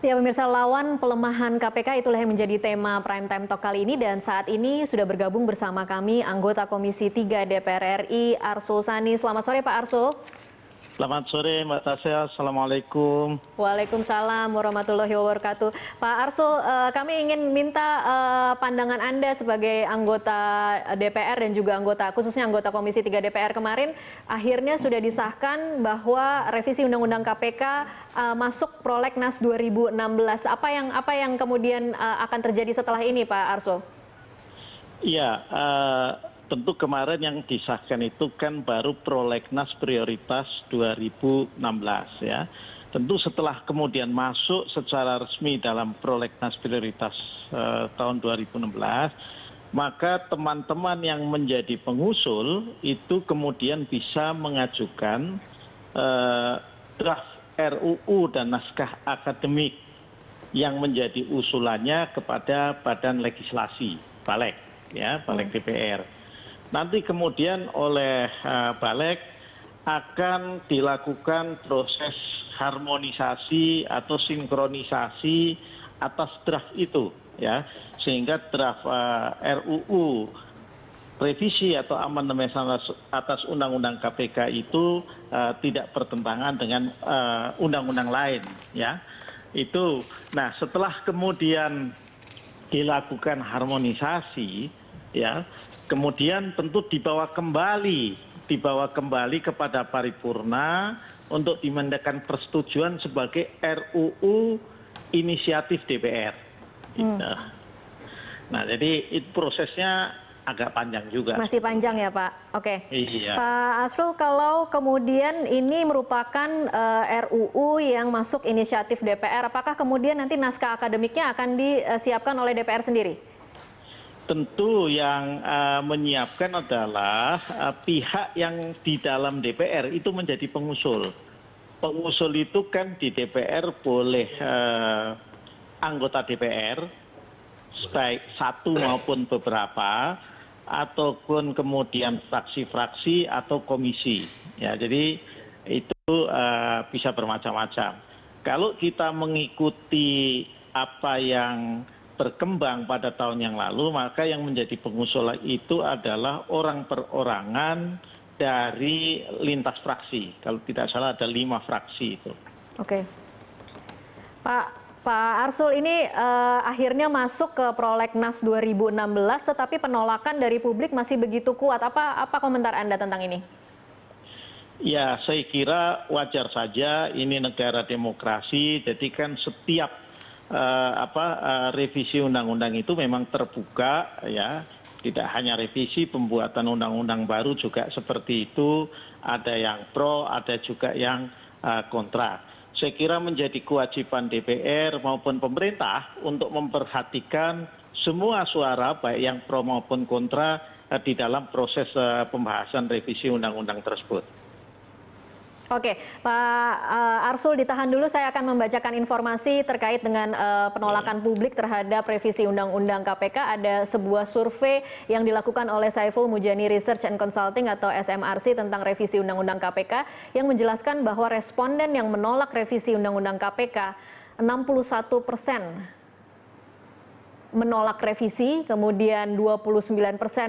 Ya pemirsa, lawan pelemahan KPK itulah yang menjadi tema Prime Time Talk kali ini, dan saat ini sudah bergabung bersama kami anggota Komisi 3 DPR RI Arsul Sani. Selamat sore Pak Arsul. Selamat sore Mbak Tasya, Assalamualaikum. Waalaikumsalam warahmatullahi wabarakatuh. Pak Arsul, kami ingin minta pandangan Anda sebagai anggota DPR dan juga khususnya anggota Komisi 3 DPR. Kemarin akhirnya sudah disahkan bahwa revisi Undang-Undang KPK masuk Prolegnas 2016. Apa yang kemudian akan terjadi setelah ini, Pak Arsul? Iya, tentu kemarin yang disahkan itu kan baru Prolegnas Prioritas 2016 ya. Tentu setelah kemudian masuk secara resmi dalam Prolegnas Prioritas tahun 2016, maka teman-teman yang menjadi pengusul itu kemudian bisa mengajukan draft RUU dan naskah akademik yang menjadi usulannya kepada Badan Legislasi, Balek, ya, Balek DPR. Nanti kemudian oleh Balek akan dilakukan proses harmonisasi atau sinkronisasi atas draft itu, ya, sehingga draft RUU revisi atau amandemen atas Undang-Undang KPK itu tidak bertentangan dengan undang-undang lain, ya. Itu. Nah, setelah kemudian dilakukan harmonisasi, ya, kemudian tentu dibawa kembali kepada paripurna untuk dimintakan persetujuan sebagai RUU inisiatif DPR. Gitu. Nah, jadi prosesnya agak panjang juga. Masih panjang ya Pak? Oke. Iya. Pak Arsul, kalau kemudian ini merupakan RUU yang masuk inisiatif DPR, apakah kemudian nanti naskah akademiknya akan disiapkan oleh DPR sendiri? Tentu yang menyiapkan adalah pihak yang di dalam DPR itu menjadi pengusul. Pengusul itu kan di DPR boleh anggota DPR, baik satu maupun beberapa, ataupun kemudian fraksi-fraksi atau komisi. Ya, jadi itu bisa bermacam-macam. Kalau kita mengikuti apa yang berkembang pada tahun yang lalu, maka yang menjadi pengusul itu adalah orang perorangan dari lintas fraksi. Kalau tidak salah ada 5 fraksi itu. Oke. Pak Arsul, ini akhirnya masuk ke Prolegnas 2016, tetapi penolakan dari publik masih begitu kuat. Apa komentar Anda tentang ini? Ya, saya kira wajar saja, ini negara demokrasi, jadi kan setiap revisi undang-undang itu memang terbuka, ya, tidak hanya revisi, pembuatan undang-undang baru juga seperti itu, ada yang pro, ada juga yang kontra. Saya kira menjadi kewajiban DPR maupun pemerintah untuk memperhatikan semua suara baik yang pro maupun kontra di dalam proses pembahasan revisi undang-undang tersebut. Oke, Pak Arsul, ditahan dulu, saya akan membacakan informasi terkait dengan penolakan publik terhadap revisi Undang-Undang KPK. Ada sebuah survei yang dilakukan oleh Saiful Mujani Research and Consulting atau SMRC tentang revisi Undang-Undang KPK yang menjelaskan bahwa responden yang menolak revisi Undang-Undang KPK 61% menolak revisi, kemudian 29%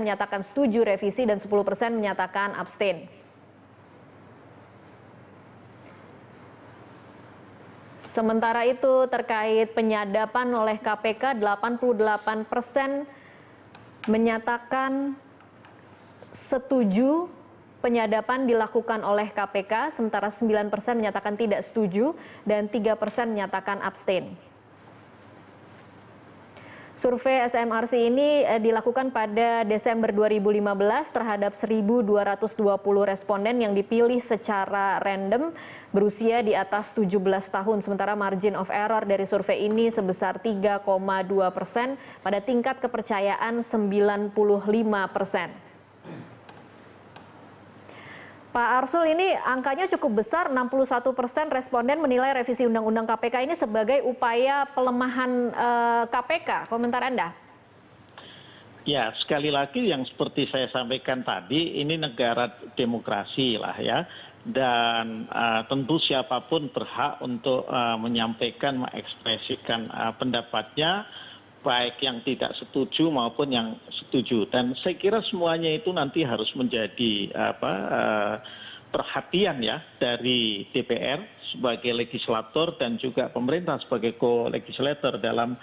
menyatakan setuju revisi dan 10% menyatakan abstain. Sementara itu terkait penyadapan oleh KPK, 88% menyatakan setuju penyadapan dilakukan oleh KPK, sementara 9% menyatakan tidak setuju dan 3% menyatakan abstain. Survei SMRC ini dilakukan pada Desember 2015 terhadap 1.220 responden yang dipilih secara random berusia di atas 17 tahun. Sementara margin of error dari survei ini sebesar 3,2% pada tingkat kepercayaan 95%. Pak Arsul, ini angkanya cukup besar, 61% responden menilai revisi Undang-Undang KPK ini sebagai upaya pelemahan KPK. Komentar Anda? Ya, sekali lagi yang seperti saya sampaikan tadi, ini negara demokrasi lah ya. dan tentu siapapun berhak untuk menyampaikan, mengekspresikan pendapatnya, baik yang tidak setuju maupun yang setuju. Dan saya kira semuanya itu nanti harus menjadi perhatian ya dari DPR sebagai legislator dan juga pemerintah sebagai co-legislator dalam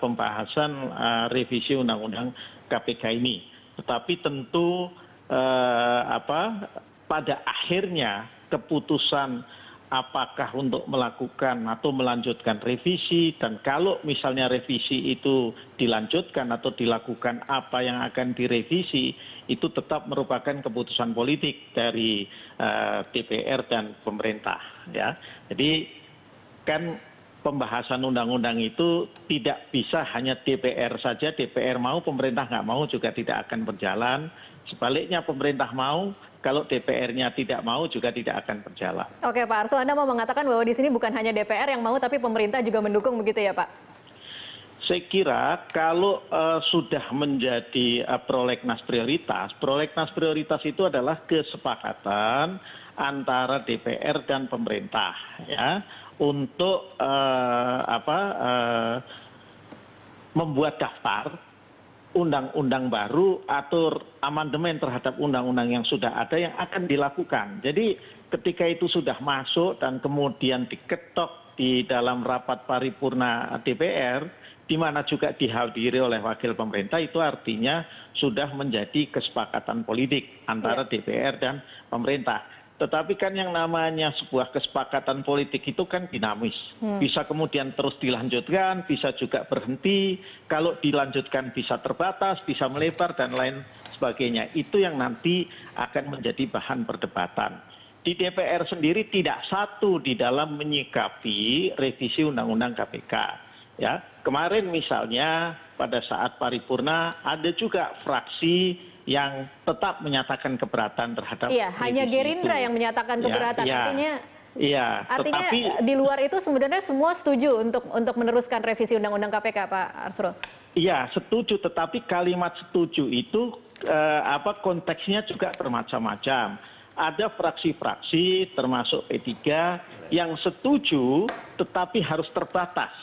pembahasan revisi Undang-Undang KPK ini. Tetapi tentu pada akhirnya keputusan apakah untuk melakukan atau melanjutkan revisi, dan kalau misalnya revisi itu dilanjutkan atau dilakukan apa yang akan direvisi, itu tetap merupakan keputusan politik dari DPR dan pemerintah. Ya. Jadi kan pembahasan undang-undang itu tidak bisa hanya DPR saja, DPR mau, pemerintah nggak mau juga tidak akan berjalan. Sebaliknya pemerintah mau, kalau DPR-nya tidak mau juga tidak akan berjalan. Oke Pak Arsul, Anda mau mengatakan bahwa di sini bukan hanya DPR yang mau, tapi pemerintah juga mendukung begitu ya Pak? Saya kira kalau sudah menjadi prolegnas prioritas itu adalah kesepakatan antara DPR dan pemerintah ya untuk membuat daftar undang-undang baru atau amandemen terhadap undang-undang yang sudah ada yang akan dilakukan. Jadi ketika itu sudah masuk dan kemudian diketok di dalam rapat paripurna DPR, di mana juga dihadiri oleh wakil pemerintah, itu artinya sudah menjadi kesepakatan politik antara DPR dan pemerintah. Tetapi kan yang namanya sebuah kesepakatan politik itu kan dinamis. Bisa kemudian terus dilanjutkan, bisa juga berhenti. Kalau dilanjutkan bisa terbatas, bisa melebar, dan lain sebagainya. Itu yang nanti akan menjadi bahan perdebatan. Di DPR sendiri tidak satu di dalam menyikapi revisi Undang-Undang KPK. Ya, kemarin misalnya pada saat paripurna ada juga fraksi yang tetap menyatakan keberatan terhadap hanya Gerindra yang menyatakan keberatan. Artinya di luar itu sebenarnya semua setuju untuk meneruskan revisi Undang-Undang KPK, Pak Arsul. Iya, setuju, tetapi kalimat setuju itu konteksnya juga bermacam-macam. Ada fraksi-fraksi termasuk P3 yang setuju tetapi harus terbatas.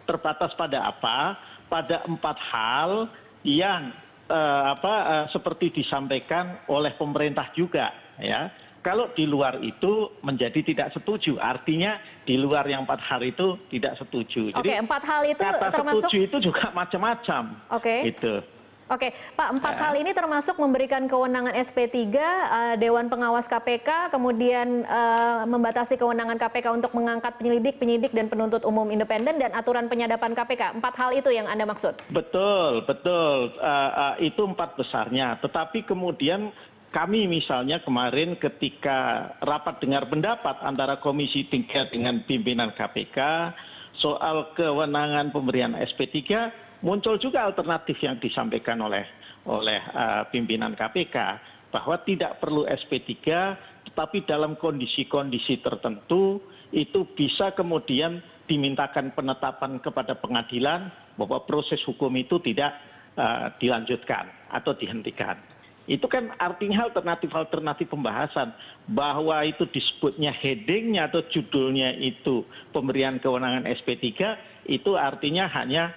Terbatas pada apa? Pada 4 hal yang seperti disampaikan oleh pemerintah juga ya. Kalau di luar itu menjadi tidak setuju, artinya di luar yang 4 hal itu tidak setuju. Oke, 4 hal itu kata termasuk setuju itu juga macam-macam. Gitu. Oke, Pak, 4 hal ini termasuk memberikan kewenangan SP3, Dewan Pengawas KPK, kemudian membatasi kewenangan KPK untuk mengangkat penyidik, dan penuntut umum independen, dan aturan penyadapan KPK. 4 hal itu yang Anda maksud? Betul. Itu 4 besarnya. Tetapi kemudian kami misalnya kemarin ketika rapat dengar pendapat antara Komisi 3 dengan pimpinan KPK soal kewenangan pemberian SP3, muncul juga alternatif yang disampaikan oleh pimpinan KPK bahwa tidak perlu SP3, tetapi dalam kondisi-kondisi tertentu itu bisa kemudian dimintakan penetapan kepada pengadilan bahwa proses hukum itu tidak dilanjutkan atau dihentikan. Itu kan artinya alternatif pembahasan, bahwa itu disebutnya headingnya atau judulnya itu pemberian kewenangan SP3, itu artinya hanya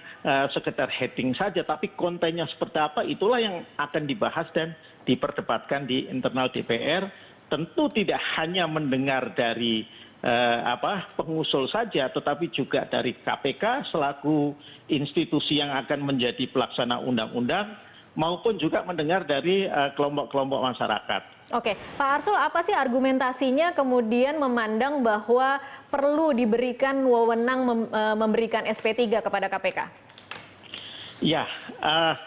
sekedar heading saja, tapi kontennya seperti apa itulah yang akan dibahas dan diperdebatkan di internal DPR. Tentu tidak hanya mendengar dari pengusul saja, tetapi juga dari KPK selaku institusi yang akan menjadi pelaksana undang-undang, maupun juga mendengar dari kelompok-kelompok masyarakat. Oke, Pak Arsul, apa sih argumentasinya kemudian memandang bahwa perlu diberikan wewenang memberikan SP3 kepada KPK? Ya,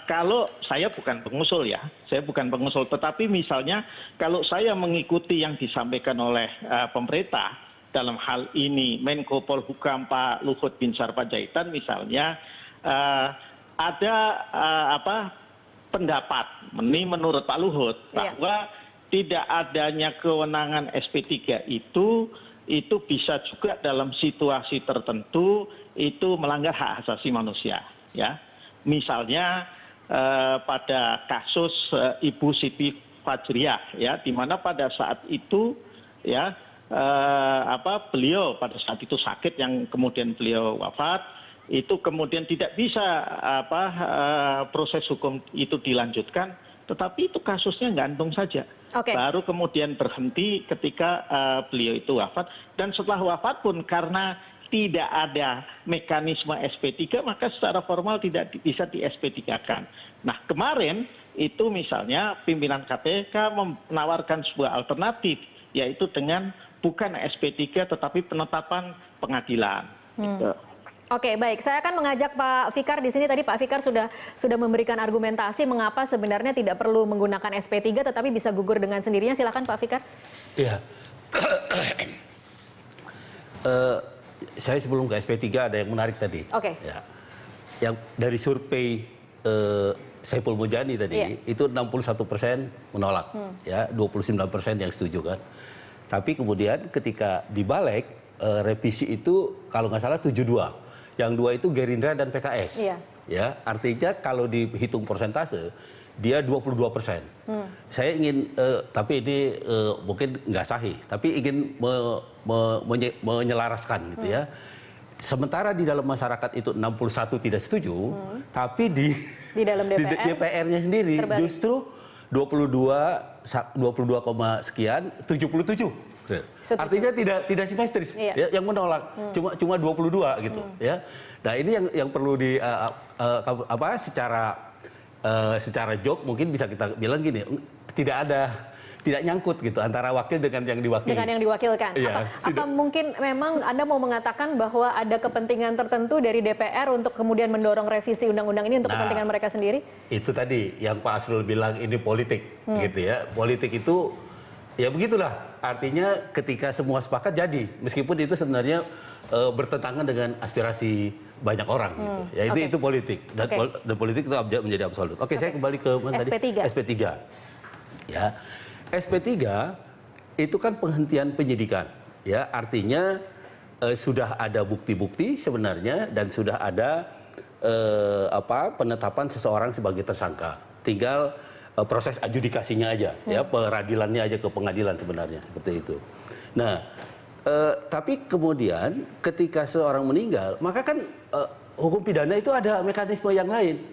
kalau saya bukan pengusul ya, tetapi misalnya kalau saya mengikuti yang disampaikan oleh pemerintah, dalam hal ini Menko Polhukam Pak Luhut bin Sarpanjaitan misalnya, ada pendapat, ini menurut Pak Luhut, bahwa tidak adanya kewenangan SP3 itu bisa juga dalam situasi tertentu itu melanggar hak asasi manusia. Ya, misalnya pada kasus Ibu Siti Fajriah, ya, di mana pada saat itu ya beliau pada saat itu sakit yang kemudian beliau wafat, itu kemudian tidak bisa proses hukum itu dilanjutkan, tetapi itu kasusnya gantung saja. Baru kemudian berhenti ketika beliau itu wafat, dan setelah wafat pun karena tidak ada mekanisme SP3, maka secara formal tidak bisa di SP3-kan. Nah, kemarin itu misalnya pimpinan KPK menawarkan sebuah alternatif, yaitu dengan bukan SP3 tetapi penetapan pengadilan. Gitu. Oke, baik. Saya akan mengajak Pak Fikar di sini. Tadi Pak Fikar sudah memberikan argumentasi mengapa sebenarnya tidak perlu menggunakan SP3 tetapi bisa gugur dengan sendirinya. Silakan Pak Fikar. Iya. Saya sebelum ke SP3 ada yang menarik tadi. Oke. Ya. Yang dari survei Saiful Mujani tadi, itu 61% menolak, ya 29% yang setuju kan. Tapi kemudian ketika dibalik, revisi itu kalau nggak salah 72. Yang 2 itu Gerindra dan PKS. Iya. Ya, artinya kalau dihitung persentase, dia 22%. Saya ingin, tapi ini mungkin nggak sahih, tapi ingin menyelaraskan gitu ya. Sementara di dalam masyarakat itu 61 tidak setuju, tapi di dalam DPR-nya sendiri terbalik. Justru 22, sekian 77. Artinya tidak simetris, ya, yang menolak cuma 22 gitu ya. Nah, ini yang perlu secara joke mungkin bisa kita bilang gini, tidak nyangkut gitu antara wakil dengan yang diwakili. Dengan yang diwakilkan. Ya, apa mungkin memang Anda mau mengatakan bahwa ada kepentingan tertentu dari DPR untuk kemudian mendorong revisi undang-undang ini untuk kepentingan mereka sendiri? Itu tadi yang Pak Asrul bilang ini politik gitu ya. Politik itu ya begitulah. Artinya ketika semua sepakat jadi, meskipun itu sebenarnya bertentangan dengan aspirasi banyak orang gitu. Ya itu politik dan politik itu menjadi absolut. Saya kembali ke SP3. SP3. Ya. SP3 itu kan penghentian penyidikan, ya artinya sudah ada bukti-bukti sebenarnya dan sudah ada penetapan seseorang sebagai tersangka, tinggal proses adjudikasinya aja, ya peradilannya aja ke pengadilan sebenarnya seperti itu. Nah, tapi kemudian ketika seorang meninggal, maka kan hukum pidana itu ada mekanisme yang lain.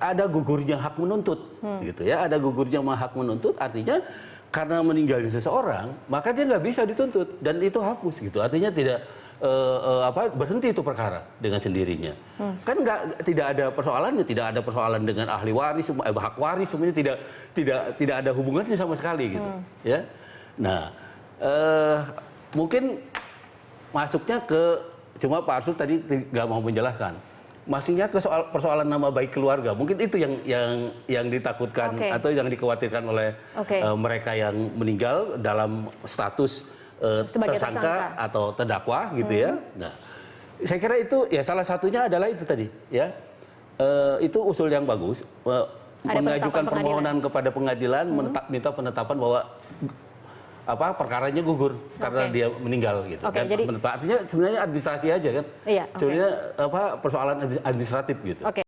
Ada gugurnya hak menuntut, gitu ya. Ada gugurnya hak menuntut, artinya karena meninggalnya seseorang, maka dia nggak bisa dituntut dan itu hapus, gitu. Artinya tidak berhenti itu perkara dengan sendirinya. Kan tidak ada persoalannya, tidak ada persoalan dengan ahli waris, hak waris semuanya tidak ada hubungannya sama sekali, gitu. Ya. Nah, mungkin masuknya cuma Pak Arsul tadi nggak mau menjelaskan. Maksudnya ke persoalan nama baik keluarga, mungkin itu yang ditakutkan atau yang dikhawatirkan oleh mereka yang meninggal dalam status tersangka atau terdakwa gitu ya. Nah, saya kira itu ya salah satunya adalah itu tadi ya, itu usul yang bagus, mengajukan permohonan kepada pengadilan, minta penetapan bahwa perkaranya gugur karena dia meninggal gitu. Jadi artinya sebenarnya administrasi aja kan. Sebenarnya persoalan administratif gitu.